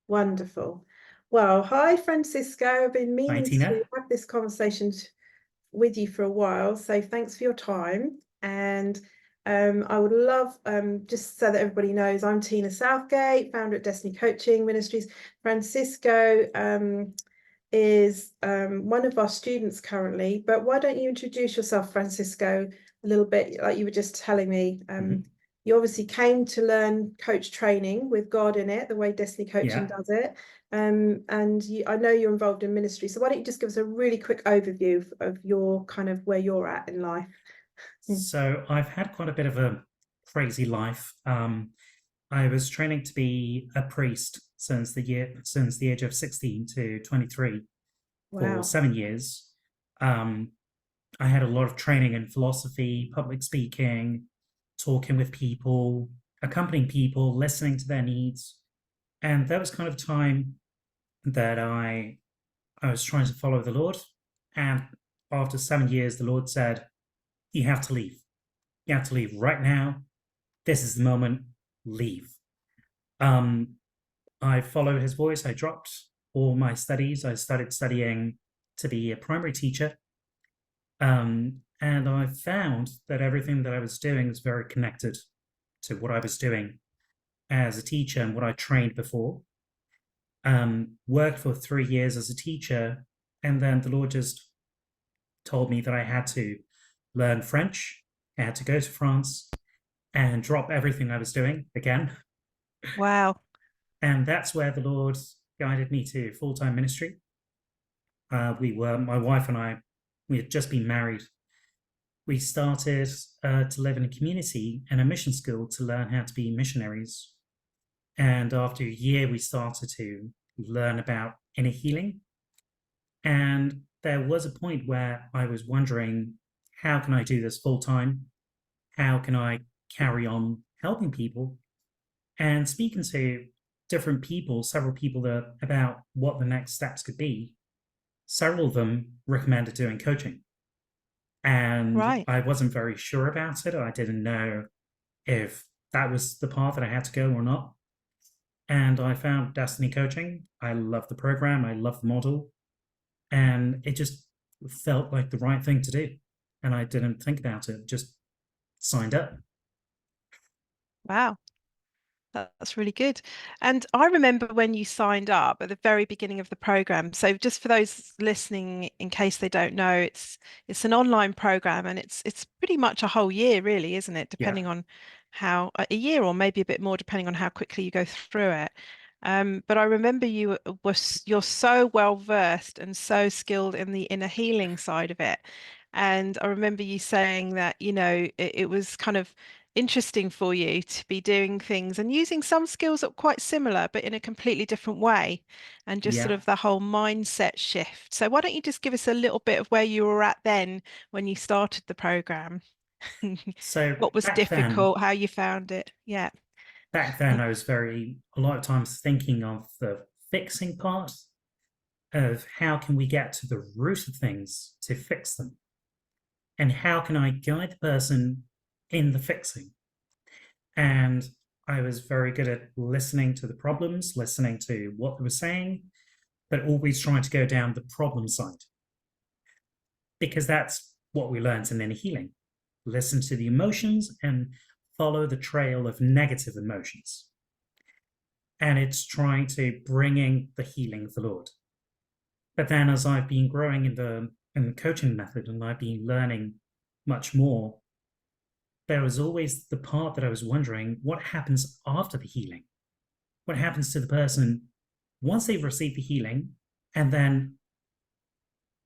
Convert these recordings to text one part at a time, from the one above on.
Wonderful. Well, hi, Francisco. I've been Hi, meaning to Tina. have this conversation with you for a while, so thanks for your time. And I would love, just so that everybody knows, I'm Tina Southgate, founder at Destiny Coaching Ministries. Francisco is one of our students currently, but why don't you introduce yourself, Francisco, a little bit, like you were just telling me. You obviously came to learn coach training with God in it, the way Destiny Coaching Yeah. does it. And I know you're involved in ministry. So why don't you just give us a really quick overview of your kind of where you're at in life? So I've had quite a bit of a crazy life. I was training to be a priest since the age of 16 to 23 for Wow. 7 years. Um, I had a lot of training in philosophy, public speaking, talking with people, accompanying people, listening to their needs. And that was kind of time that I was trying to follow the Lord. And after 7 years, the Lord said, "You have to leave. You have to leave right now. This is the moment. Leave." Um, I followed his voice. I dropped all my studies. I started studying to be a primary teacher. And I found that everything that I was doing was very connected to what I was doing as a teacher and what I trained before. Worked for 3 years as a teacher, and then the Lord just told me that I had to learn French. I had to go to France and drop everything I was doing again. Wow. And that's where the Lord guided me to full-time ministry. My wife and I, we had just been married. We started to live in a community and a mission school to learn how to be missionaries. And after a year, we started to learn about inner healing. And there was a point where I was wondering, how can I do this full time? How can I carry on helping people? And speaking to different people, several people about what the next steps could be, several of them recommended doing coaching. And Right. I wasn't very sure about it. I didn't know if that was the path that I had to go or not. And I found Destiny Coaching. I love the program. I love the model. And it just felt like the right thing to do. And I didn't think about it, just signed up. Wow. That's really good. And I remember when you signed up at the very beginning of the program. So just for those listening, in case they don't know, it's an online program and it's pretty much a whole year, really, isn't it? Yeah. Depending on how a year or maybe a bit more, depending on how quickly you go through it. But I remember you're so well versed and so skilled in the inner healing side of it. And I remember you saying that, it was kind of interesting for you to be doing things and using some skills that are quite similar, but in a completely different way, and just sort Yeah. of the whole mindset shift. So why don't you just give us a little bit of where you were at then when you started the program? So What was back then, difficult, how you found it? Yeah. I was a lot of times thinking of the fixing part of how can we get to the root of things to fix them? And how can I guide the person in the fixing? And I was very good at listening to the problems, listening to what they were saying, but always trying to go down the problem side. Because that's what we learned in inner healing. Listen to the emotions and follow the trail of negative emotions. And it's trying to bring in the healing of the Lord. But then as I've been growing in the coaching method and I've been learning much more, there was always the part that I was wondering, what happens after the healing? What happens to the person once they've received the healing and then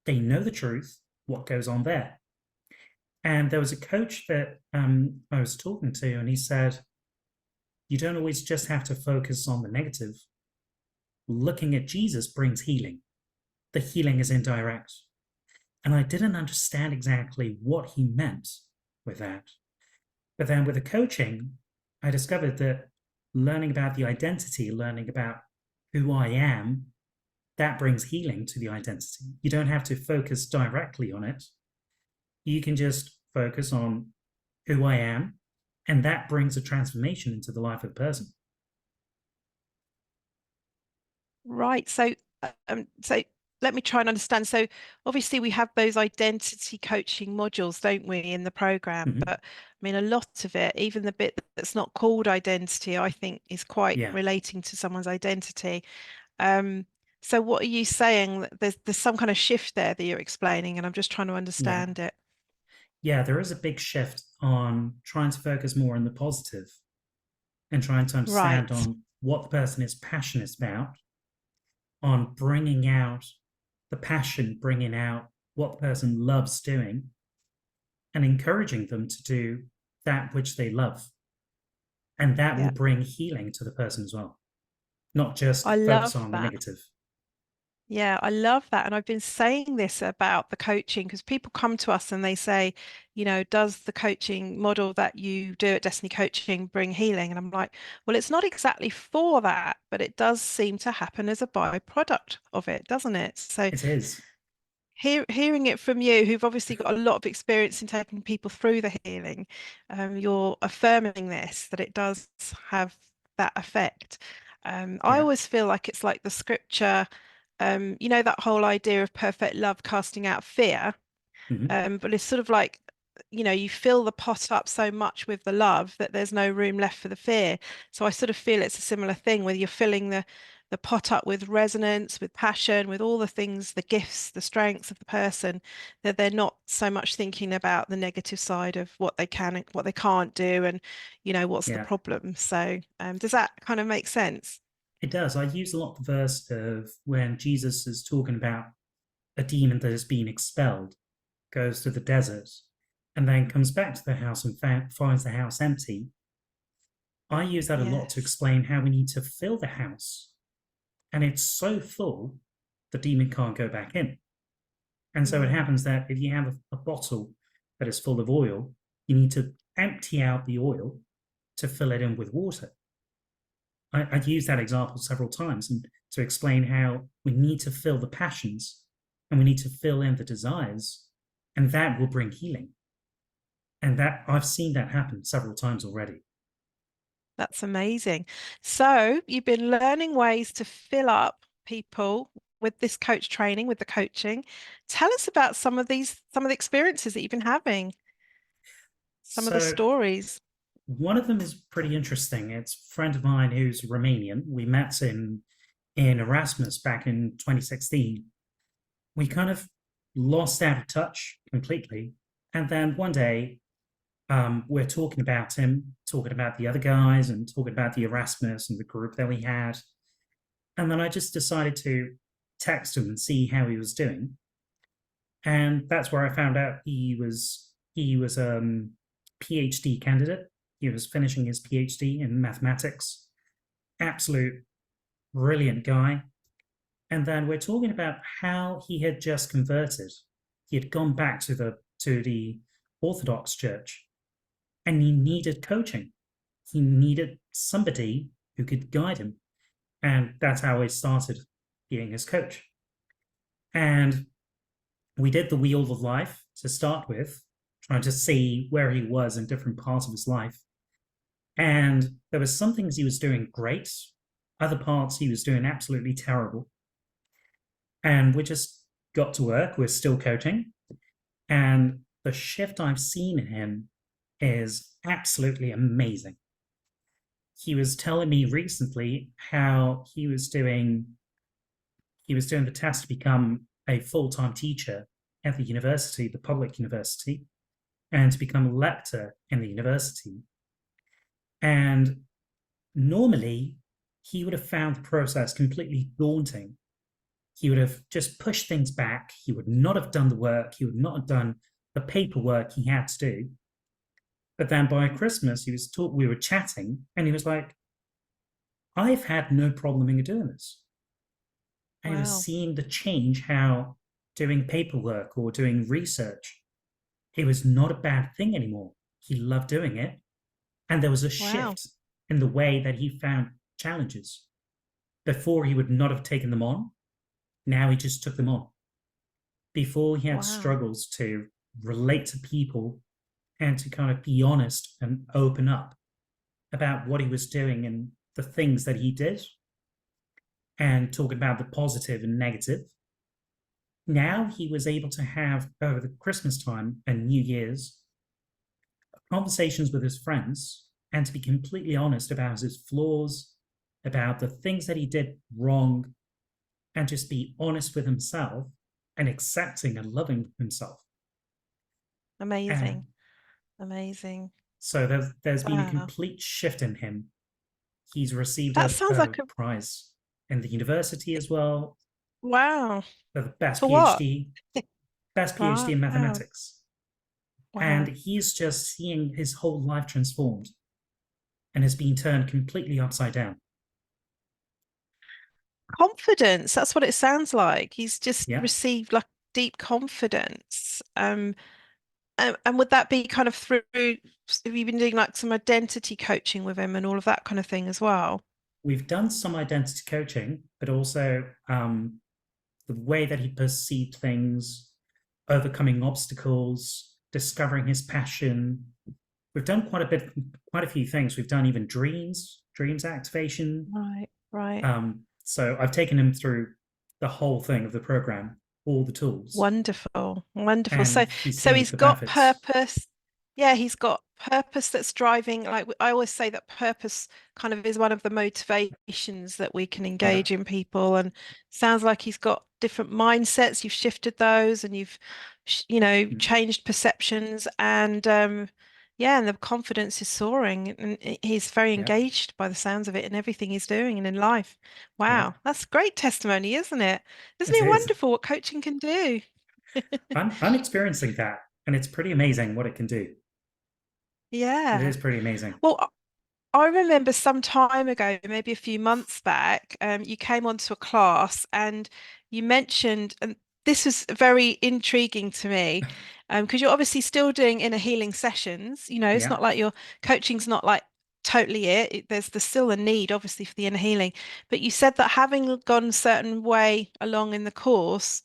they know the truth, what goes on there? And there was a coach that I was talking to, and he said, you don't always just have to focus on the negative. Looking at Jesus brings healing. The healing is indirect. And I didn't understand exactly what he meant with that. But then with the coaching, I discovered that learning about the identity, learning about who I am, that brings healing to the identity. You don't have to focus directly on it. You can just focus on who I am, and that brings a transformation into the life of the person. Right. So let me try and understand. So obviously we have those identity coaching modules, don't we, in the program? Mhm. But I mean, a lot of it, even the bit that's not called identity, I think is quite Yeah. relating to someone's identity. Um, so what are you saying? That there's some kind of shift there that you're explaining, and I'm just trying to Yeah. understand it. Yeah, there is a big shift on trying to focus more on the positive and trying to understand Right. on what the person is passionate about, on bringing out the passion, bringing out what the person loves doing, and encouraging them to do that which they love. And that will Yeah. bring healing to the person as well, not just I focus love on the that. negative. Yeah, I love that. And I've been saying this about the coaching because people come to us and they say, does the coaching model that you do at Destiny Coaching bring healing? And I'm like, well, it's not exactly for that, but it does seem to happen as a byproduct of it, doesn't it? So It is. hearing it from you, who've obviously got a lot of experience in taking people through the healing, you're affirming this, that it does have that effect. I Yeah. always feel like it's like the scripture, that whole idea of perfect love casting out fear. Mhm. But it's sort of like, you fill the pot up so much with the love that there's no room left for the fear. So I sort of feel it's a similar thing where you're filling the pot up with resonance, with passion, with all the things, the gifts, the strengths of the person, that they're not so much thinking about the negative side of what they can and what they can't do and, what's the Yeah. problem. So does that kind of make sense? It does. I use a lot the verse of when Jesus is talking about a demon that has been expelled, goes to the desert, and then comes back to the house and finds the house empty. I use that a lot to Yes. explain how we need to fill the house. And it's so full, the demon can't go back in. And so it Mm, happens that if you have a bottle that is full of oil, you need to empty out the oil to fill it in with water. I've used that example several times and to explain how we need to fill the passions and we need to fill in the desires, and that will bring healing. And that I've seen that happen several times already. that's amazing. So you've been learning ways to fill up people with this coach training, with the coaching. Tell us about some of the experiences that you've been having, some of the So stories. one of them is pretty interesting. It's a friend of mine who's Romanian. We met in Erasmus back in 2016. We kind of lost out of touch completely. And then one day, we're talking about him, talking about the other guys, and talking about the Erasmus and the group that we had. And then I just decided to text him and see how he was doing. And that's where I found out he was PhD candidate. He was finishing his PhD in mathematics. Absolute brilliant guy. And then we're talking about how he had just converted. He had gone back to the Orthodox Church, and he needed coaching. He needed somebody who could guide him, and that's how I started being his coach. And we did the Wheel of Life to start with, trying to see where he was in different parts of his life. And there were some things he was doing great, other parts he was doing absolutely terrible. And we just got to work. We're still coaching. And the shift I've seen in him is absolutely amazing. He was telling me recently how he was doing the test to become a full-time teacher at the university, the public university, and to become a lecturer in the university. And normally, he would have found the process completely daunting. He would have just pushed things back. He would not have done the work. He would not have done the paperwork he had to do. But then by Christmas, we were chatting, and he was like, I've had no problem in doing this. And he was Wow. seeing the change, how doing paperwork or doing research, it was not a bad thing anymore. He loved doing it. And there was a Wow. shift in the way that he found challenges. Before, he would not have taken them on. Now he just took them on. Before, he had Wow. struggles to relate to people and to kind of be honest and open up about what he was doing and the things that he did. and talking about the positive and negative. Now he was able to have, over the Christmas time and New Year's, conversations with his friends and to be completely honest about his flaws, about the things that he did wrong, and just be honest with himself and accepting and loving himself. Amazing. And Amazing. so there's been a Wow. complete shift in him. He's received That a sounds like a prize in the university as well wow. for the best For what? PhD, best PhD Wow. in mathematics. And Wow. he's just seeing his whole life transformed and has been turned completely upside down. Confidence. That's what it sounds like. He's just Yeah. received like deep confidence. And would that be kind of through, have you been doing like some identity coaching with him and all of that kind of thing as well? We've done some identity coaching, but also the way that he perceived things, overcoming obstacles, discovering his passion. We've done quite a few things. We've done even dreams activation. Right, right. So I've taken him through the whole thing of the program, all the tools, Wonderful, wonderful. and So, he's so seeing he's the got benefits. purpose. Yeah, he's got purpose that's driving. Like I always say that purpose kind of is one of the motivations that we can Yeah. engage in people. And sounds like he's got different mindsets. You've shifted those, and you've, changed perceptions. And yeah, and the confidence is soaring, and he's very Yeah. engaged by the sounds of it in everything he's doing and in life. Yeah. Wow, that's great testimony, isn't it? Isn't It it is. wonderful what coaching can do? I'm experiencing that, and it's pretty amazing what it can do. It Yeah. is pretty amazing. Well, I remember some time ago, maybe a few months back, you came onto a class and you mentioned, and this was very intriguing to me, because you're obviously still doing inner healing sessions. It's Yeah. not like your coaching's not like totally there's still a need, obviously, for the inner healing. But you said that having gone a certain way along in the course,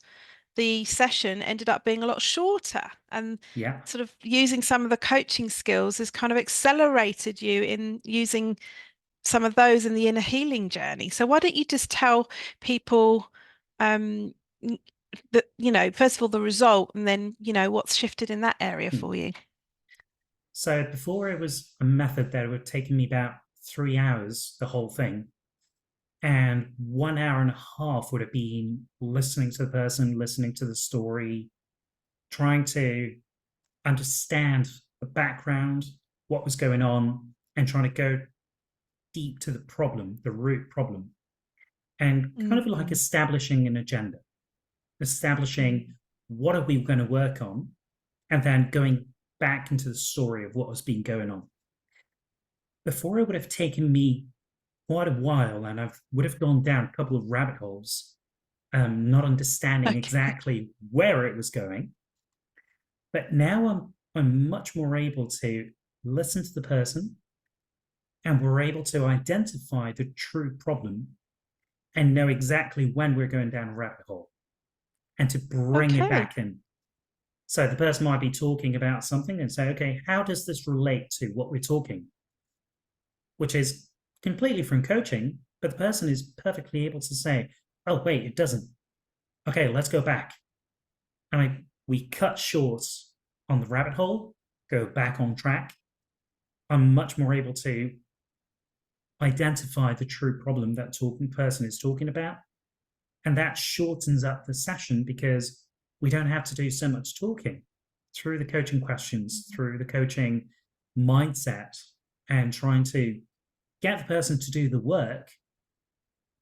the session ended up being a lot shorter, and Yeah. sort of using some of the coaching skills has kind of accelerated you in using some of those in the inner healing journey. So why don't you just tell people um that, first of all, the result, and then, what's shifted in that area Hmm. for you? So before it was a method that would take me about 3 hours, the whole thing. And 1 hour and a half would have been listening to the person, listening to the story, trying to understand the background, what was going on, and trying to go deep to the problem, the root problem, and kind of like Mm, establishing an agenda, establishing what are we going to work on, and then going back into the story of what has been going on. Before it would have taken me quite a while, and I would have gone down a couple of rabbit holes, not understanding okay. exactly where it was going. But now I'm much more able to listen to the person, and we're able to identify the true problem and know exactly when we're going down a rabbit hole and to bring it Okay. back in. So the person might be talking about something and say, okay, how does this relate to what we're talking? Which is completely from coaching, but the person is perfectly able to say, oh, wait, it doesn't. Okay, let's go back. And we cut short on the rabbit hole, go back on track. I'm much more able to identify the true problem that talking person is talking about. And that shortens up the session because we don't have to do so much talking through the coaching questions, through the coaching mindset, and trying to get the person to do the work.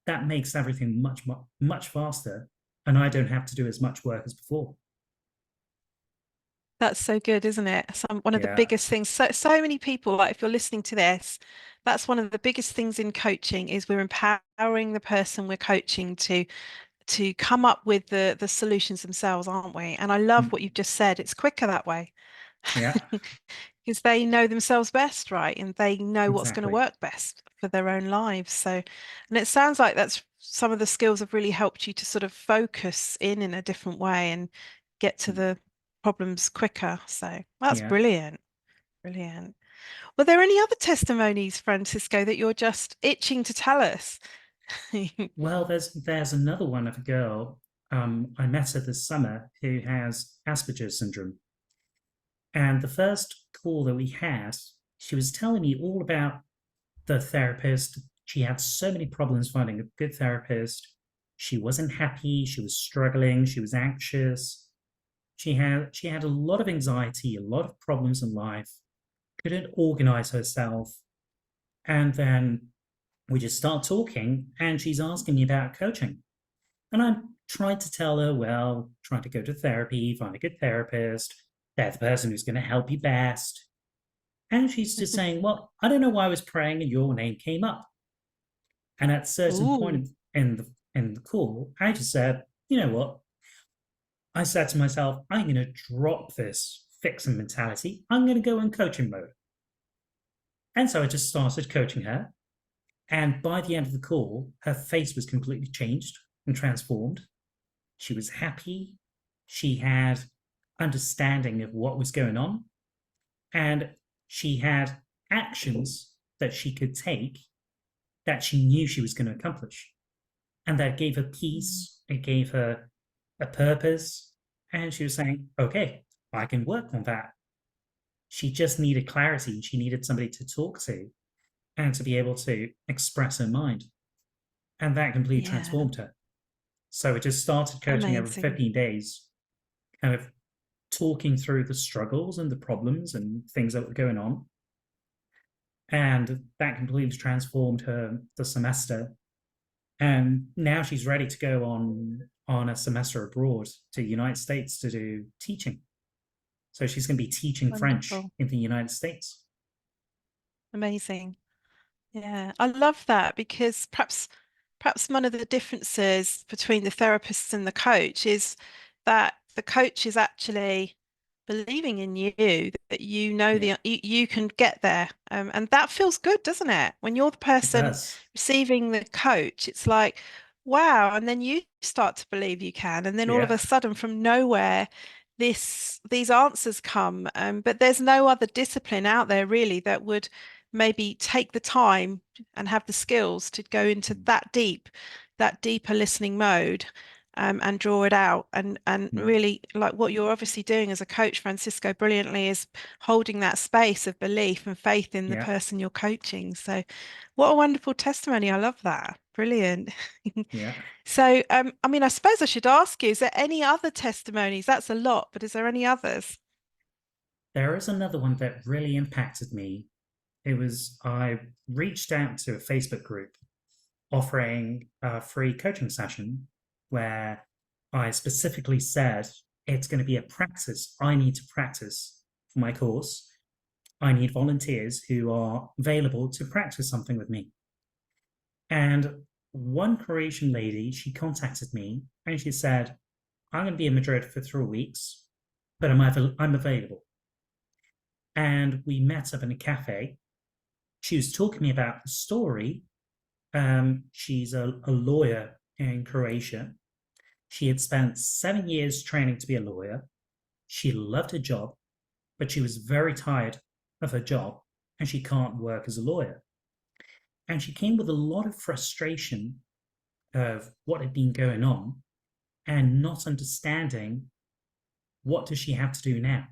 That makes everything much, much faster. And I don't have to do as much work as before. That's so good, isn't it? One of the Yeah. biggest things. So many people, like if you're listening to this, that's one of the biggest things in coaching is we're empowering the person we're coaching to come up with the solutions themselves, aren't we? And I love what you've just said. It's quicker that way. Yeah. Because they know themselves best, right? And they know what's going to Exactly. work best for their own lives. So, and it sounds like that's some of the skills have really helped you to sort of focus in a different way and get to the problems quicker. So that's Yeah. brilliant. Brilliant. Were there any other testimonies, Francisco, that you're just itching to tell us? Well, there's another one of a girl I met her this summer who has Asperger's syndrome. And the first call that we had, she was telling me all about the therapist. She had so many problems finding a good therapist. She wasn't happy. She was struggling. She was anxious. She had a lot of anxiety, a lot of problems in life. Couldn't organize herself. And then we just start talking, and she's asking me about coaching. And I'm trying to tell her, well, trying to go to therapy, find a good therapist. They're the person who's going to help you best. And she's just saying, well, I don't know why I was praying and your name came up. And at a certain point in the call, I just said, you know what? I said to myself, I'm going to drop this fixing mentality. I'm going to go in coaching mode. And so I just started coaching her. And by the end of the call, her face was completely changed and transformed. She was happy. She had understanding of what was going on. And she had actions that she could take that she knew she was going to accomplish. And that gave her peace. It gave her a purpose. And she was saying, okay, I can work on that. She just needed clarity. She needed somebody to talk to and to be able to express her mind. And that completely transformed her. So it just started coaching over 15 days, kind of talking through the struggles and the problems and things that were going on. And that completely transformed her the semester. And now she's ready to go on a semester abroad to the United States to do teaching. So she's going to be teaching French in the United States. Amazing. Yeah, I love that, because perhaps one of the differences between the therapist and the coach is that the coach is actually believing in you, that you know you can get there, and that feels good, doesn't it? When you're the person receiving the coach, it's like, wow, and then you start to believe you can, and then all of a sudden, from nowhere, these answers come. But there's no other discipline out there really that would maybe take the time and have the skills to go into that deeper listening mode, and draw it out, and really, like what you're obviously doing as a coach, Francisco, brilliantly, is holding that space of belief and faith in the person you're coaching. So what a wonderful testimony. I love that. Brilliant. So I mean, I suppose I should ask you, is there any other testimonies? That's a lot, but is there any others? There is another one that really impacted me. I reached out to a Facebook group offering a free coaching session where I specifically said, it's going to be a practice. I need to practice for my course. I need volunteers who are available to practice something with me. And one Croatian lady, she contacted me and she said, I'm going to be in Madrid for 3 weeks, but I'm available. And we met up in a cafe. She was talking to me about the story. She's a lawyer in Croatia. She had spent 7 years training to be a lawyer. She loved her job, but she was very tired of her job and she can't work as a lawyer. And she came with a lot of frustration of what had been going on and not understanding what does she have to do now.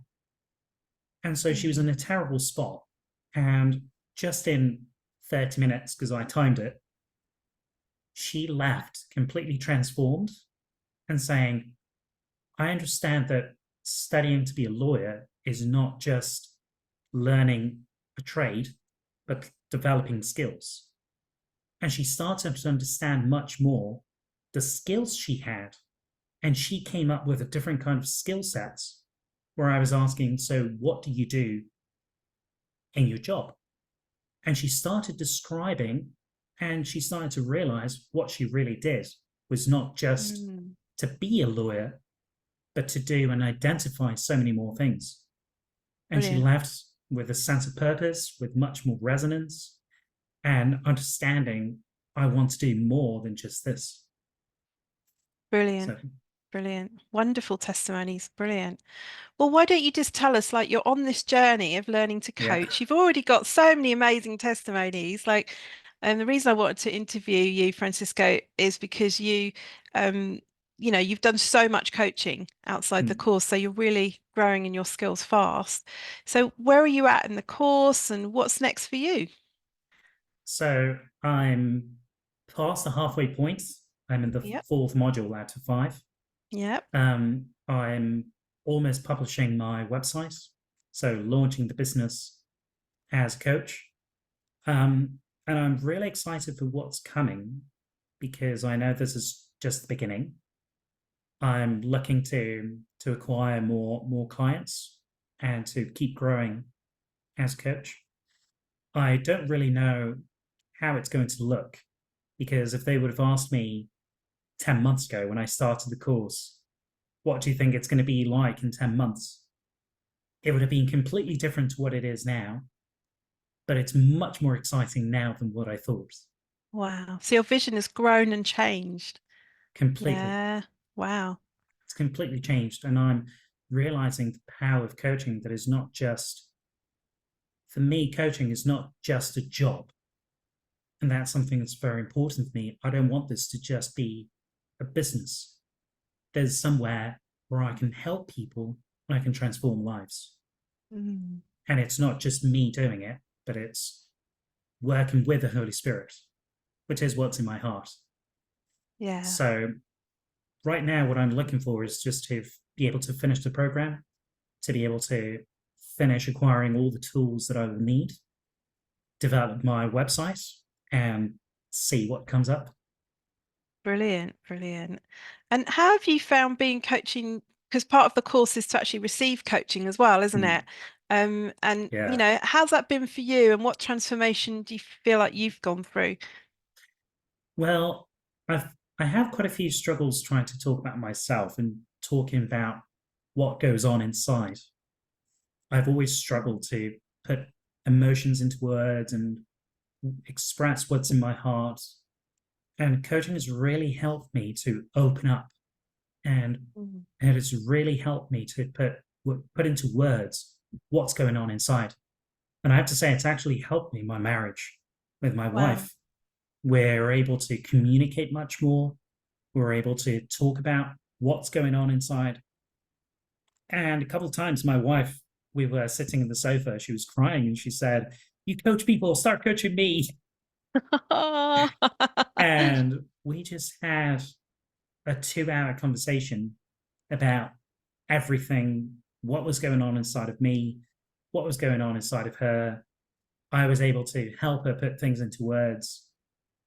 And so she was in a terrible spot. And just in 30 minutes, because I timed it, she left completely transformed and saying, I understand that studying to be a lawyer is not just learning a trade, but developing skills. And she started to understand much more the skills she had. And she came up with a different kind of skill sets where I was asking, so what do you do in your job? And she started describing, and she started to realize what she really did was not just to be a lawyer, but to do and identify so many more things. And she left with a sense of purpose, with much more resonance and understanding, I want to do more than just this. Brilliant. Brilliant. Wonderful testimonies. Brilliant. Well, why don't you just tell us, like, you're on this journey of learning to coach. You've already got so many amazing testimonies. Like, And the reason I wanted to interview you, Francisco, is because um, you've done so much coaching outside the Mm. course, so you're really growing in your skills fast. So where are you at in the course, and what's next for you? So I'm past the halfway point. I'm in the Yep. fourth module out of five. Yep. I'm almost publishing my website, so launching the business as coach. And I'm really excited for what's coming because I know this is just the beginning. I'm looking to acquire more clients and to keep growing as coach. I don't really know how it's going to look because if they would have asked me 10 months ago when I started the course, what do you think it's going to be like in 10 months? It would have been completely different to what it is now, but it's much more exciting now than what I thought. Wow. So your vision has grown and changed. Completely. Yeah. Wow. It's completely changed. And I'm realizing the power of coaching that is not just, for me, coaching is not just a job. And that's something that's very important to me. I don't want this to just be a business. There's somewhere where I can help people and I can transform lives. Mm. And it's not just me doing it, but it's working with the Holy Spirit, which is what's in my heart. Yeah. So right now, what I'm looking for is just to be able to finish the program, to be able to finish acquiring all the tools that I will need, develop my website, and see what comes up. Brilliant, brilliant. And how have you found being coaching? Because part of the course is to actually receive coaching as well, isn't it? And Yeah. how's that been for you? And what transformation do you feel like you've gone through? Well, I have quite a few struggles trying to talk about myself and talking about what goes on inside. I've always struggled to put emotions into words and express what's in my heart. And coaching has really helped me to open up, and Mm. it has really helped me to put into words what's going on inside. And I have to say, it's actually helped me in my marriage with my Wow. wife. We're able to communicate much more. We're able to talk about what's going on inside. And a couple of times, my wife, we were sitting in the sofa, she was crying, and she said, "You coach people, start coaching me." And we just had a 2 hour conversation about everything, what was going on inside of me, what was going on inside of her. I was able to help her put things into words.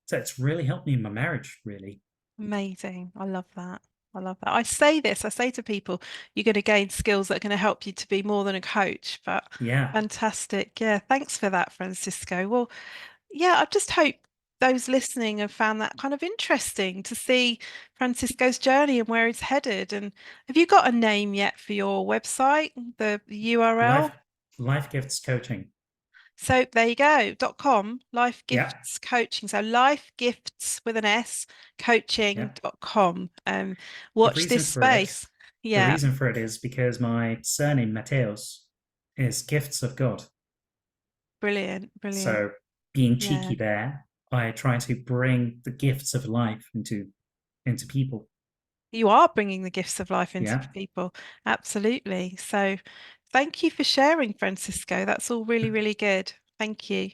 So it's really helped me in my marriage, really. Amazing. I love that. I love that. I say to people, you're going to gain skills that are going to help you to be more than a coach. But Yeah. fantastic. Yeah. Thanks for that, Francisco. Well, yeah, I just hope those listening have found that kind of interesting to see Francisco's journey and where he's headed. And have you got a name yet for your website, the Life URL? life gifts coaching. So there you go, .com, Life Yeah. Gifts Coaching. So Life Gifts with an S, Yeah. coaching.com. The Watch reason this for it, space. the Yeah, reason for it is because my surname Mateos is gifts of God. brilliant, brilliant. So being Yeah. cheeky there, I try to bring the gifts of life into people. You are bringing the gifts of life into Yeah. people. Absolutely. So thank you for sharing, Francisco. That's all really, really good. Thank you.